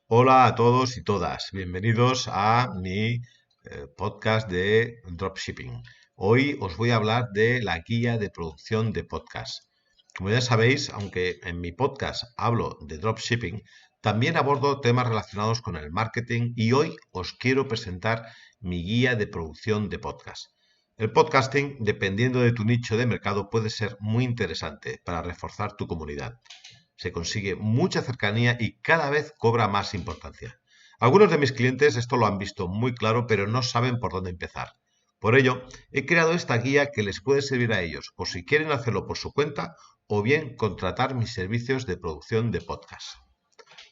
Hola a todos y todas, bienvenidos a mi podcast de dropshipping. Hoy os voy a hablar de la guía de producción de podcast. Como ya sabéis, aunque en mi podcast hablo de dropshipping, también abordo temas relacionados con el marketing y hoy os quiero presentar mi guía de producción de podcast. El podcasting, dependiendo de tu nicho de mercado, puede ser muy interesante para reforzar tu comunidad. Se consigue mucha cercanía y cada vez cobra más importancia. Algunos de mis clientes esto lo han visto muy claro, pero no saben por dónde empezar. Por ello, he creado esta guía que les puede servir a ellos, por si quieren hacerlo por su cuenta o bien contratar mis servicios de producción de podcast.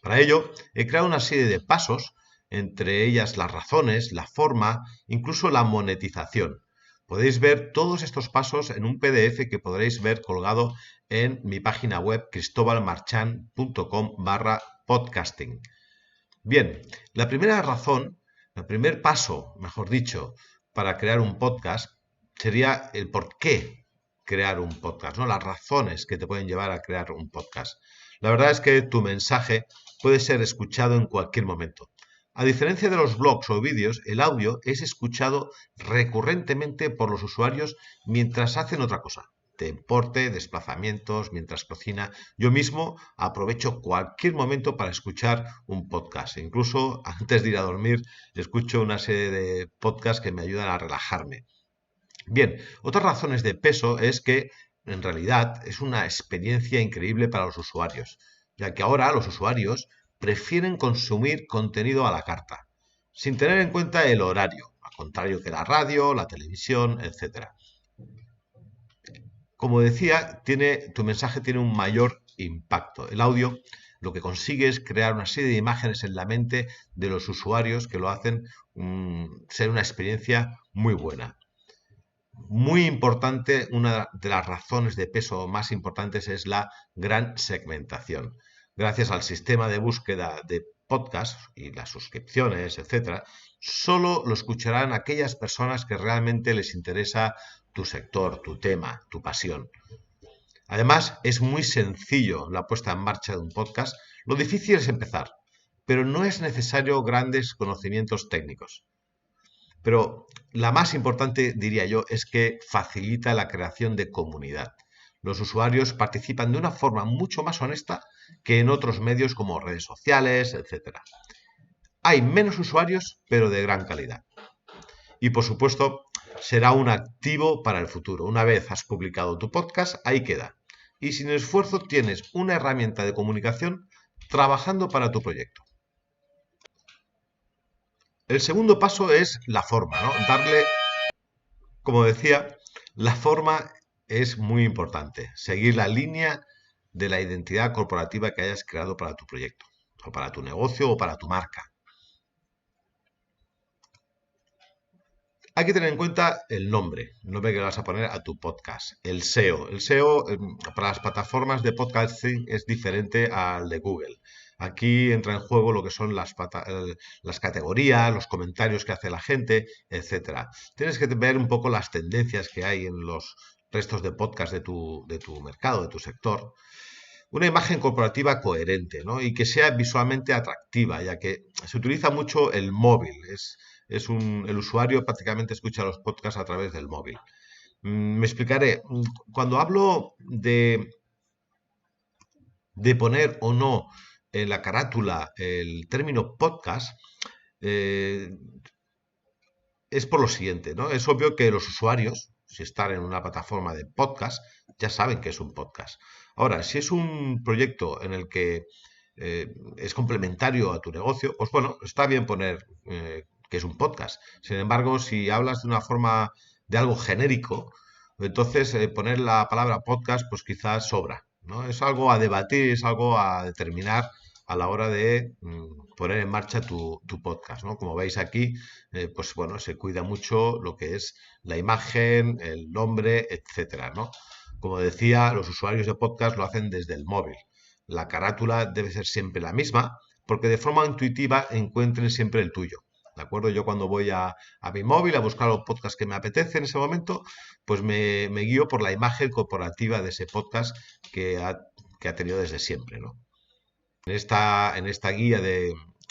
Para ello, he creado una serie de pasos, entre ellas las razones, la forma, incluso la monetización. Podéis ver todos estos pasos en un PDF que podréis ver colgado en mi página web cristobalmarchan.com/podcasting. Bien, la primera razón, el primer paso, mejor dicho, para crear un podcast sería el por qué crear un podcast, ¿no? Las razones que te pueden llevar a crear un podcast. La verdad es que tu mensaje puede ser escuchado en cualquier momento. A diferencia de los blogs o vídeos, el audio es escuchado recurrentemente por los usuarios mientras hacen otra cosa. Deporte, desplazamientos, mientras cocina. Yo mismo aprovecho cualquier momento para escuchar un podcast. Incluso antes de ir a dormir, escucho una serie de podcasts que me ayudan a relajarme. Bien, otras razones de peso es que en realidad es una experiencia increíble para los usuarios, ya que ahora los usuarios prefieren consumir contenido a la carta, sin tener en cuenta el horario, al contrario que la radio, la televisión, etcétera. Como decía, tu mensaje tiene un mayor impacto. El audio lo que consigue es crear una serie de imágenes en la mente de los usuarios que lo hacen ser una experiencia muy buena. Muy importante, una de las razones de peso más importantes es la gran segmentación. Gracias al sistema de búsqueda de podcast y las suscripciones, etcétera, solo lo escucharán aquellas personas que realmente les interesa tu sector, tu tema, tu pasión. Además, es muy sencillo la puesta en marcha de un podcast. Lo difícil es empezar, pero no es necesario grandes conocimientos técnicos. Pero la más importante, diría yo, es que facilita la creación de comunidad. Los usuarios participan de una forma mucho más honesta que en otros medios como redes sociales, etcétera. Hay menos usuarios, pero de gran calidad. Y por supuesto, será un activo para el futuro. Una vez has publicado tu podcast, ahí queda. Y sin esfuerzo tienes una herramienta de comunicación trabajando para tu proyecto. El segundo paso es la forma, ¿no? Como decía, la forma es muy importante. Seguir la línea de la identidad corporativa que hayas creado para tu proyecto, o para tu negocio, o para tu marca. Hay que tener en cuenta el nombre que le vas a poner a tu podcast, el SEO. El SEO para las plataformas de podcasting es diferente al de Google. Aquí entra en juego lo que son las categorías, los comentarios que hace la gente, etcétera. Tienes que ver un poco las tendencias que hay en los restos de podcast de tu mercado, de tu sector. Una imagen corporativa coherente, ¿no? Y que sea visualmente atractiva, ya que se utiliza mucho el móvil. El usuario prácticamente escucha los podcasts a través del móvil. Me explicaré. Cuando hablo de poner o no en la carátula el término podcast, eh, es por lo siguiente, ¿no? Es obvio que los usuarios, si están en una plataforma de podcast, ya saben que es un podcast. Ahora, si es un proyecto en el que es complementario a tu negocio, pues bueno, está bien poner que es un podcast. Sin embargo, si hablas de una forma de algo genérico, entonces poner la palabra podcast, pues quizás sobra, ¿no? Es algo a debatir, es algo a determinar a la hora de poner en marcha tu podcast, ¿no? Como veis aquí, pues bueno, se cuida mucho lo que es la imagen, el nombre, etcétera, ¿no? Como decía, los usuarios de podcast lo hacen desde el móvil. La carátula debe ser siempre la misma, porque de forma intuitiva encuentren siempre el tuyo. ¿De acuerdo? Yo cuando voy a mi móvil a buscar los podcasts que me apetece en ese momento, pues me guío por la imagen corporativa de ese podcast que ha tenido desde siempre, ¿no? En esta guía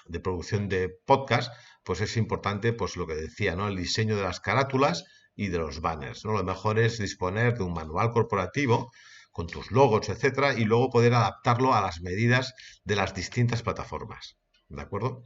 de producción de podcast, pues es importante, pues lo que decía, ¿no? El diseño de las carátulas y de los banners, ¿no? Lo mejor es disponer de un manual corporativo con tus logos, etcétera, y luego poder adaptarlo a las medidas de las distintas plataformas. ¿De acuerdo?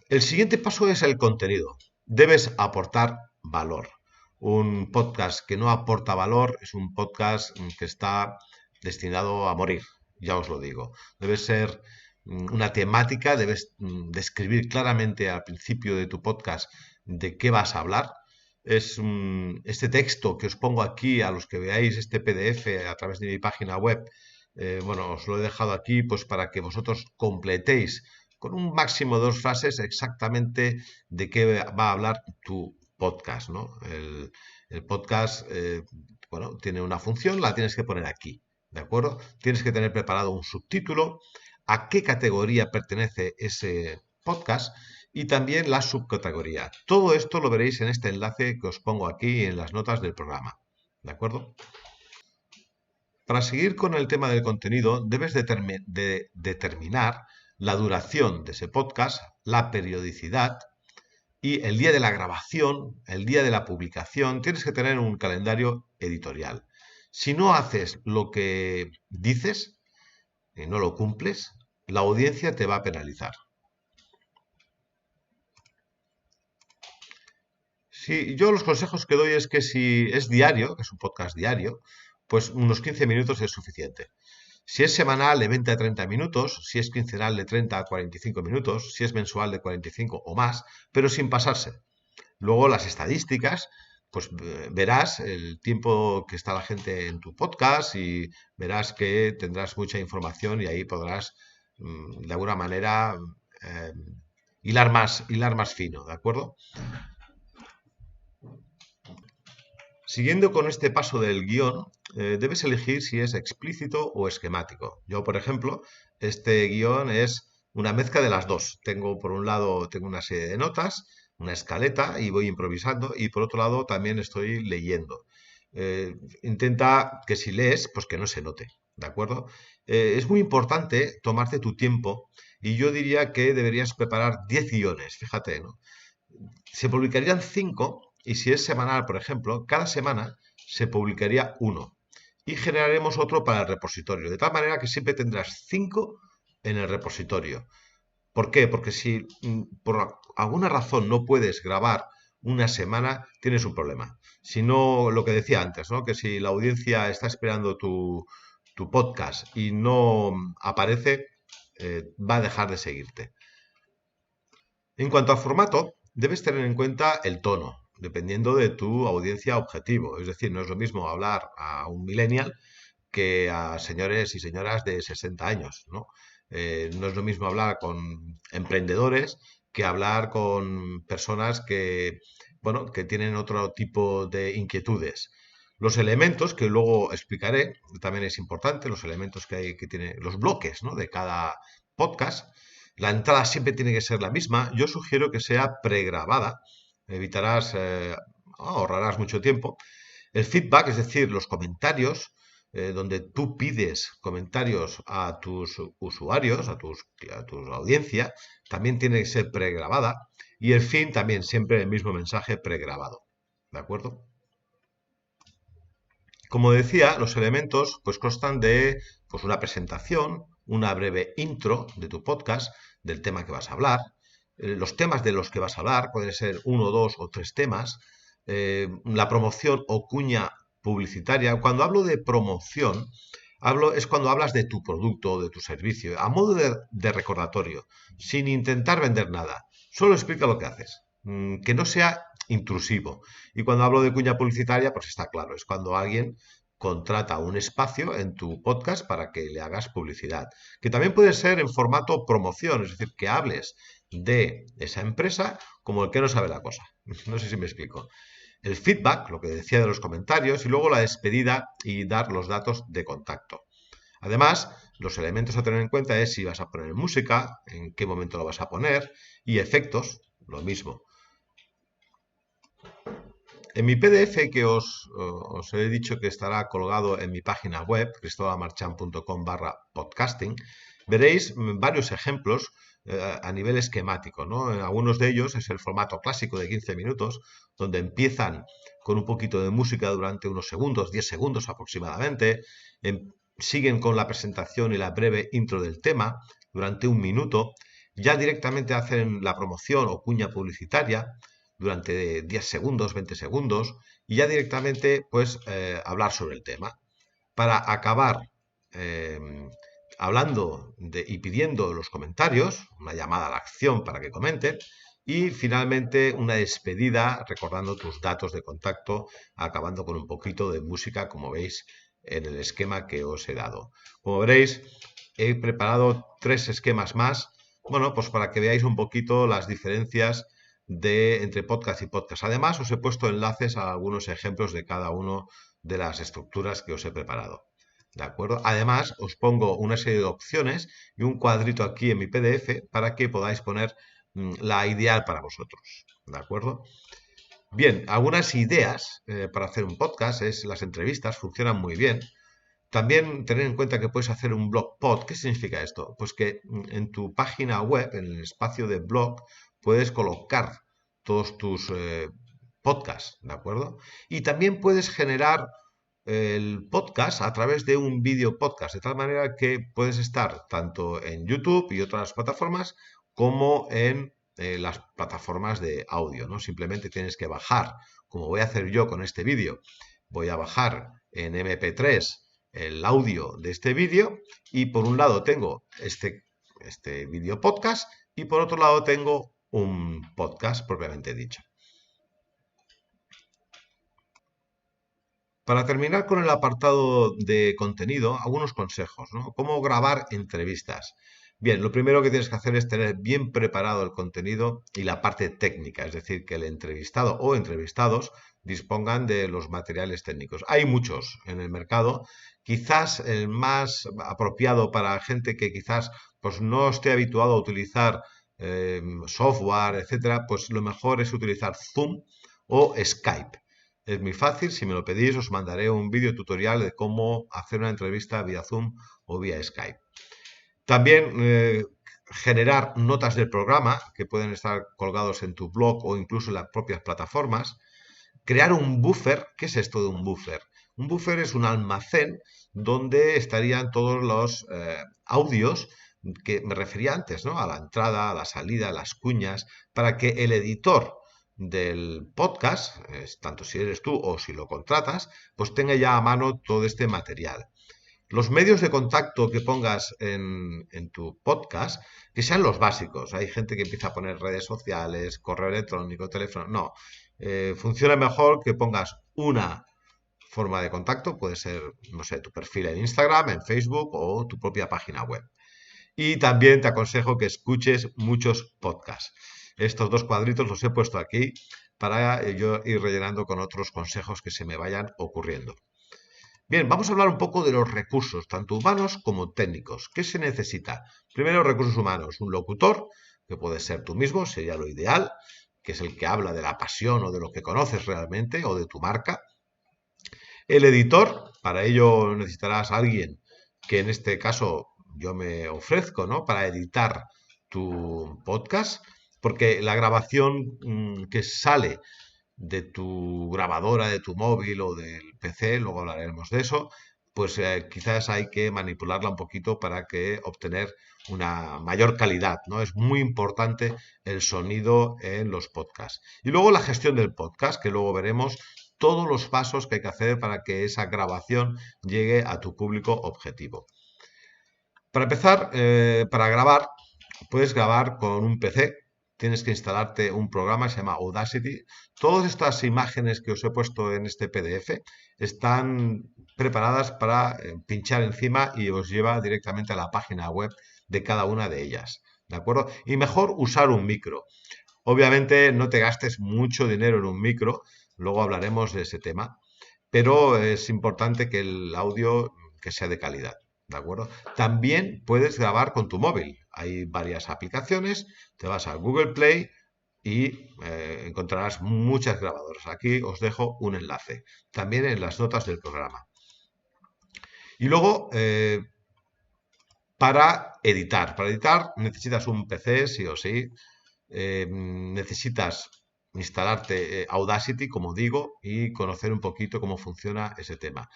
El siguiente paso es el contenido. Debes aportar valor. Un podcast que no aporta valor es un podcast que está destinado a morir, ya os lo digo. Debe ser una temática, debes describir claramente al principio de tu podcast de qué vas a hablar. Este texto que os pongo aquí, a los que veáis este PDF a través de mi página web, bueno, os lo he dejado aquí pues para que vosotros completéis con un máximo de 2 frases exactamente de qué va a hablar tu podcast, ¿no? El podcast, bueno, tiene una función, la tienes que poner aquí, ¿de acuerdo? Tienes que tener preparado un subtítulo, a qué categoría pertenece ese podcast y también la subcategoría. Todo esto lo veréis en este enlace que os pongo aquí en las notas del programa, ¿de acuerdo? Para seguir con el tema del contenido, debes determinar la duración de ese podcast, la periodicidad y el día de la grabación, el día de la publicación. Tienes que tener un calendario editorial. Si no haces lo que dices y no lo cumples, la audiencia te va a penalizar. Sí, yo los consejos que doy es que si es diario, que es un podcast diario, pues unos 15 minutos es suficiente. Si es semanal, de 20 a 30 minutos, si es quincenal, de 30 a 45 minutos, si es mensual, de 45 o más, pero sin pasarse. Luego las estadísticas, pues verás el tiempo que está la gente en tu podcast y verás que tendrás mucha información y ahí podrás, de alguna manera, eh, hilar más fino, ¿de acuerdo? Siguiendo con este paso del guión, debes elegir si es explícito o esquemático. Yo, por ejemplo, este guión es una mezcla de las dos. Tengo, por un lado, tengo una serie de notas, una escaleta y voy improvisando, y por otro lado también estoy leyendo. Intenta que si lees, pues que no se note, ¿de acuerdo? Es muy importante tomarte tu tiempo y yo diría que deberías preparar 10 guiones, fíjate, ¿no? Se publicarían 5 y si es semanal, por ejemplo, cada semana se publicaría uno y generaremos otro para el repositorio, de tal manera que siempre tendrás 5 en el repositorio. ¿Por qué? Porque si por alguna razón no puedes grabar una semana, tienes un problema. Si no, lo que decía antes, ¿no? Que si la audiencia está esperando tu podcast y no aparece, va a dejar de seguirte. En cuanto al formato, debes tener en cuenta el tono, dependiendo de tu audiencia objetivo. Es decir, no es lo mismo hablar a un millennial que a señores y señoras de 60 años, ¿no? No es lo mismo hablar con emprendedores que hablar con personas que, bueno, que tienen otro tipo de inquietudes. Los elementos, que luego explicaré, también es importante, los elementos que hay, que tiene, los bloques, ¿no? De cada podcast. La entrada siempre tiene que ser la misma. Yo sugiero que sea pregrabada. Evitarás, ahorrarás mucho tiempo. El feedback, es decir, los comentarios, donde tú pides comentarios a tus usuarios, a tu audiencia, también tiene que ser pregrabada. Y el fin también siempre el mismo mensaje pregrabado. ¿De acuerdo? Como decía, los elementos pues constan de pues, una presentación, una breve intro de tu podcast, del tema que vas a hablar, los temas de los que vas a hablar, pueden ser 1, 2 o 3 temas, la promoción o cuña publicitaria. Cuando hablo de promoción, es cuando hablas de tu producto o de tu servicio, a modo de recordatorio, sin intentar vender nada. Solo explica lo que haces, que no sea intrusivo. Y cuando hablo de cuña publicitaria, pues está claro, es cuando alguien contrata un espacio en tu podcast para que le hagas publicidad. Que también puede ser en formato promoción, es decir, que hables de esa empresa como el que no sabe la cosa. No sé si me explico. El feedback, lo que decía de los comentarios, y luego la despedida y dar los datos de contacto. Además, los elementos a tener en cuenta es si vas a poner música, en qué momento lo vas a poner, y efectos, lo mismo. En mi PDF que os he dicho que estará colgado en mi página web, cristobalamarchán.com/podcasting, Veréis varios ejemplos a nivel esquemático, ¿no? En algunos de ellos es el formato clásico de 15 minutos, donde empiezan con un poquito de música durante unos segundos, 10 segundos aproximadamente, siguen con la presentación y la breve intro del tema durante un minuto, ya directamente hacen la promoción o cuña publicitaria durante 10 segundos, 20 segundos, y ya directamente pues hablar sobre el tema. Para acabar eh, hablando y pidiendo los comentarios, una llamada a la acción para que comenten, y finalmente una despedida recordando tus datos de contacto, acabando con un poquito de música, como veis en el esquema que os he dado. Como veréis, he preparado 3 esquemas más, bueno, pues para que veáis un poquito las diferencias entre podcast y podcast. Además, os he puesto enlaces a algunos ejemplos de cada una de las estructuras que os he preparado. ¿De acuerdo? Además, os pongo una serie de opciones y un cuadrito aquí en mi PDF para que podáis poner la ideal para vosotros. ¿De acuerdo? Bien, algunas ideas para hacer un podcast es las entrevistas, funcionan muy bien. También tener en cuenta que puedes hacer un blog pod. ¿Qué significa esto? Pues que en tu página web, en el espacio de blog, puedes colocar todos tus podcasts, ¿de acuerdo? Y también puedes generar el podcast a través de un vídeo podcast, de tal manera que puedes estar tanto en YouTube y otras plataformas como en las plataformas de audio, ¿no? Simplemente tienes que bajar, como voy a hacer yo con este vídeo, voy a bajar en MP3 el audio de este vídeo y por un lado tengo este vídeo podcast y por otro lado tengo un podcast propiamente dicho. Para terminar con el apartado de contenido, algunos consejos, ¿no? ¿Cómo grabar entrevistas? Bien, lo primero que tienes que hacer es tener bien preparado el contenido y la parte técnica, es decir, que el entrevistado o entrevistados dispongan de los materiales técnicos. Hay muchos en el mercado, quizás el más apropiado para gente que quizás pues, no esté habituado a utilizar software, etcétera, pues lo mejor es utilizar Zoom o Skype. Es muy fácil, si me lo pedís os mandaré un vídeo tutorial de cómo hacer una entrevista vía Zoom o vía Skype. También generar notas del programa que pueden estar colgados en tu blog o incluso en las propias plataformas. Crear un buffer. ¿Qué es esto de un buffer? Un buffer es un almacén donde estarían todos los audios que me refería antes, ¿no? A la entrada, a la salida, a las cuñas, para que el editor del podcast, tanto si eres tú o si lo contratas, pues tenga ya a mano todo este material. Los medios de contacto que pongas en tu podcast, que sean los básicos. Hay gente que empieza a poner redes sociales, correo electrónico, teléfono. No, funciona mejor que pongas una forma de contacto, puede ser, no sé, tu perfil en Instagram, en Facebook o tu propia página web. Y también te aconsejo que escuches muchos podcasts. Estos 2 cuadritos los he puesto aquí para yo ir rellenando con otros consejos que se me vayan ocurriendo. Bien, vamos a hablar un poco de los recursos, tanto humanos como técnicos. ¿Qué se necesita? Primero, recursos humanos. Un locutor, que puede ser tú mismo, sería lo ideal, que es el que habla de la pasión o de lo que conoces realmente o de tu marca. El editor, para ello necesitarás a alguien que en este caso yo me ofrezco, ¿no? Para editar tu podcast, porque la grabación que sale de tu grabadora, de tu móvil o del PC, luego hablaremos de eso, pues quizás hay que manipularla un poquito para que obtener una mayor calidad, ¿no? Es muy importante el sonido en los podcasts. Y luego la gestión del podcast, que luego veremos todos los pasos que hay que hacer para que esa grabación llegue a tu público objetivo. Para empezar, para grabar, puedes grabar con un PC. Tienes que instalarte un programa que se llama Audacity. Todas estas imágenes que os he puesto en este PDF están preparadas para pinchar encima y os lleva directamente a la página web de cada una de ellas. ¿De acuerdo? Y mejor usar un micro. Obviamente no te gastes mucho dinero en un micro, luego hablaremos de ese tema, pero es importante que el audio que sea de calidad. ¿De acuerdo? También puedes grabar con tu móvil. Hay varias aplicaciones. Te vas a Google Play y encontrarás muchas grabadoras. Aquí os dejo un enlace. También en las notas del programa. Y luego, para editar. Para editar necesitas un PC, sí o sí. Necesitas instalarte Audacity, como digo, y conocer un poquito cómo funciona ese tema.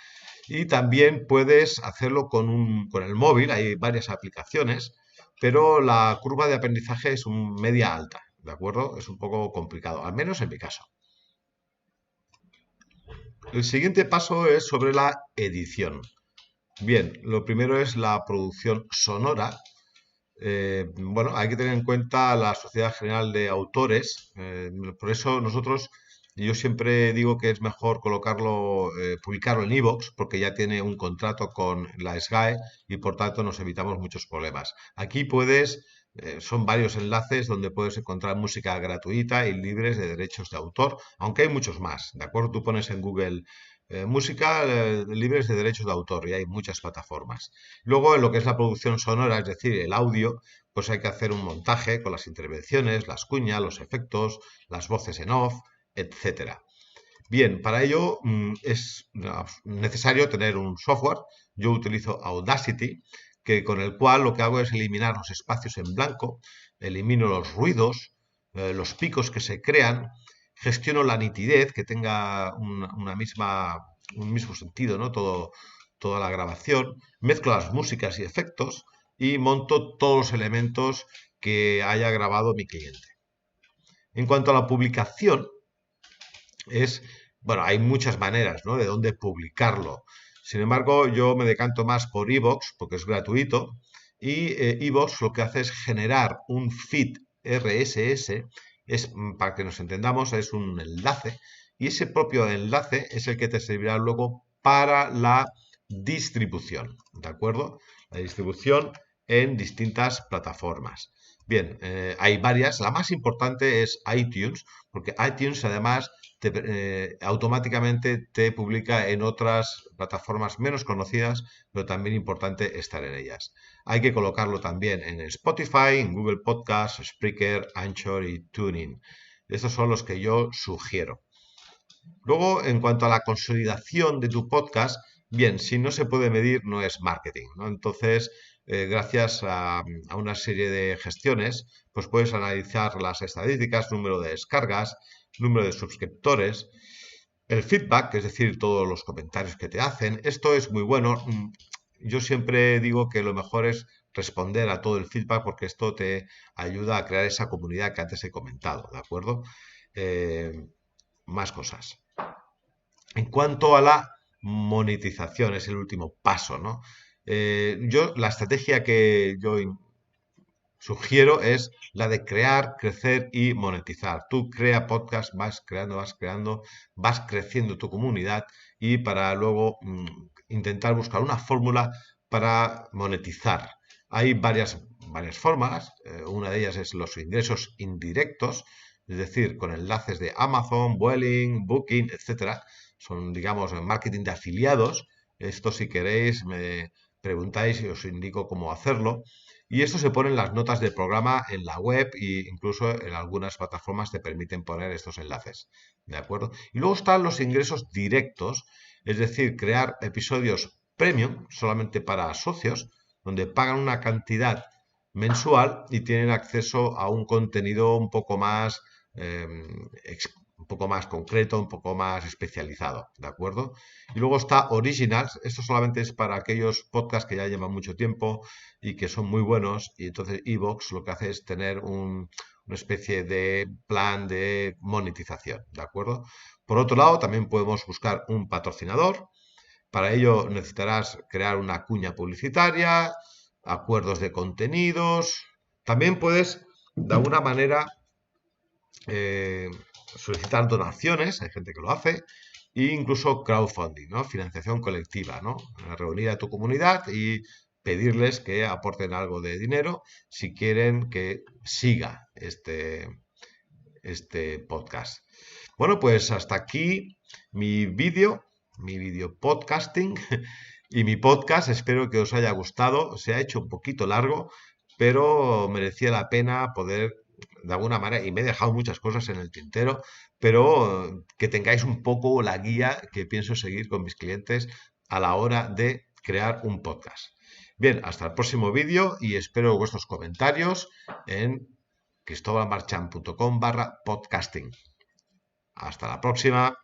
Y también puedes hacerlo con el móvil, hay varias aplicaciones, pero la curva de aprendizaje es media alta, ¿de acuerdo? Es un poco complicado, al menos en mi caso. El siguiente paso es sobre la edición. Bien, lo primero es la producción sonora. Bueno, hay que tener en cuenta la Sociedad General de Autores. Por eso yo siempre digo que es mejor publicarlo en iVoox, porque ya tiene un contrato con la SGAE y por tanto nos evitamos muchos problemas. Aquí son varios enlaces donde puedes encontrar música gratuita y libres de derechos de autor, aunque hay muchos más, ¿de acuerdo? Tú pones en Google música libres de derechos de autor y hay muchas plataformas. Luego, en lo que es la producción sonora, es decir, el audio, pues hay que hacer un montaje con las intervenciones, las cuñas, los efectos, las voces en off, etcétera. Bien, para ello es necesario tener un software. Yo utilizo Audacity, con el cual lo que hago es eliminar los espacios en blanco, elimino los ruidos, los picos que se crean, gestiono la nitidez, que tenga un mismo sentido, ¿no? Toda la grabación, mezclo las músicas y efectos y monto todos los elementos que haya grabado mi cliente. En cuanto a la publicación, bueno, hay muchas maneras, ¿no? De dónde publicarlo. Sin embargo, yo me decanto más por iVoox porque es gratuito y iVoox lo que hace es generar un feed RSS, para que nos entendamos, es un enlace y ese propio enlace es el que te servirá luego para la distribución, ¿de acuerdo? La distribución en distintas plataformas. Bien, hay varias. La más importante es iTunes, porque iTunes además automáticamente te publica en otras plataformas menos conocidas, pero también importante estar en ellas. Hay que colocarlo también en Spotify, en Google Podcasts, Spreaker, Anchor y TuneIn. Estos son los que yo sugiero. Luego, en cuanto a la consolidación de tu podcast, bien, si no se puede medir, no es marketing, ¿no? Entonces, gracias a una serie de gestiones, pues puedes analizar las estadísticas, número de descargas, número de suscriptores, el feedback, es decir, todos los comentarios que te hacen. Esto es muy bueno. Yo siempre digo que lo mejor es responder a todo el feedback porque esto te ayuda a crear esa comunidad que antes he comentado, ¿de acuerdo? Eh, Más cosas. En cuanto a la monetización, es el último paso, ¿no? La estrategia que yo sugiero es la de crear, crecer y monetizar. Tú crea podcast, vas creando, vas creciendo tu comunidad y para luego intentar buscar una fórmula para monetizar. Hay varias formas. Una de ellas es los ingresos indirectos, es decir, con enlaces de Amazon, Vueling, Booking, etcétera. Son, digamos, marketing de afiliados. Esto, si queréis, me preguntáis y os indico cómo hacerlo. Y esto se pone en las notas del programa en la web e incluso en algunas plataformas te permiten poner estos enlaces. ¿De acuerdo? Y luego están los ingresos directos, es decir, crear episodios premium solamente para socios, donde pagan una cantidad mensual y tienen acceso a un contenido eh, un poco más concreto, un poco más especializado, ¿de acuerdo? Y luego está Originals, esto solamente es para aquellos podcasts que ya llevan mucho tiempo y que son muy buenos, y entonces iVoox lo que hace es tener una especie de plan de monetización, ¿de acuerdo? Por otro lado, también podemos buscar un patrocinador. Para ello necesitarás crear una cuña publicitaria, acuerdos de contenidos. También puedes, de alguna manera, eh, solicitar donaciones, hay gente que lo hace, e incluso crowdfunding, ¿no? Financiación colectiva, ¿no? Reunir a tu comunidad y pedirles que aporten algo de dinero si quieren que siga este podcast. Bueno, pues hasta aquí mi vídeo podcasting y mi podcast. Espero que os haya gustado. Se ha hecho un poquito largo, pero merecía la pena poder de alguna manera, y me he dejado muchas cosas en el tintero, pero que tengáis un poco la guía que pienso seguir con mis clientes a la hora de crear un podcast. Bien, hasta el próximo vídeo y espero vuestros comentarios en cristobalmarchant.com/podcasting. Hasta la próxima.